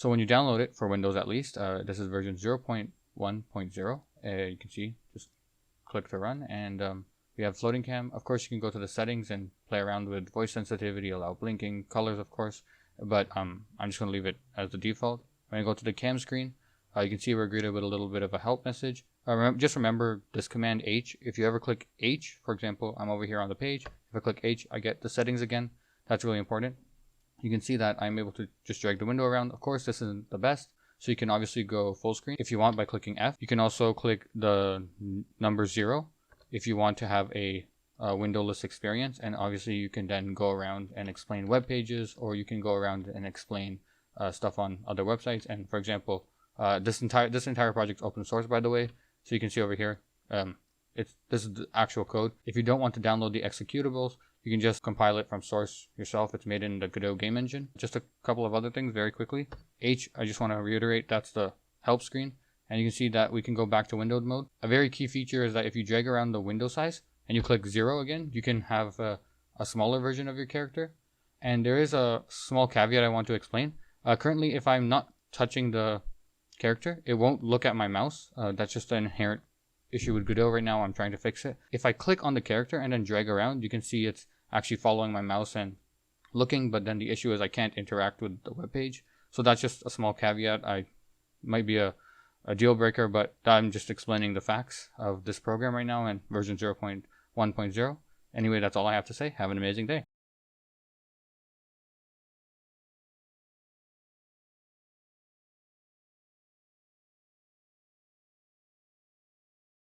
So when you download it, for Windows at least, this is version 0.1.0. You can see, just click to run, and we have floating cam. Of course, you can go to the settings and play around with voice sensitivity, allow blinking, colors, of course, but I'm just going to leave it as the default. When I go to the cam screen, you can see we're greeted with a little bit of a help message. Just remember this command H. If you ever click H, for example, I'm over here on the page. If I click H, I get the settings again. That's really important. You can see that I'm able to just drag the window around. Of course, this isn't the best, so you can obviously go full screen if you want by clicking F. You can also click the number 0 if you want to have a windowless experience, and obviously you can then go around and explain web pages, or you can go around and explain stuff on other websites. And for example, this entire project is open source, by the way, so you can see over here, this is the actual code. If you don't want to download the executables, you can just compile it from source yourself. It's made in the Godot game engine. Just a couple of other things very quickly. H, I just want to reiterate, that's the help screen. And you can see that we can go back to windowed mode. A very key feature is that if you drag around the window size and you click 0 again, you can have a smaller version of your character. And there is a small caveat I want to explain. Currently, if I'm not touching the character, it won't look at my mouse. That's just an inherent issue with Godot right now. I'm trying to fix it. If I click on the character and then drag around, you can see it's actually following my mouse and looking, but then the issue is I can't interact with the web page. So that's just a small caveat. Might be a deal breaker, but I'm just explaining the facts of this program right now and version 0.1.0. Anyway, that's all I have to say. Have an amazing day.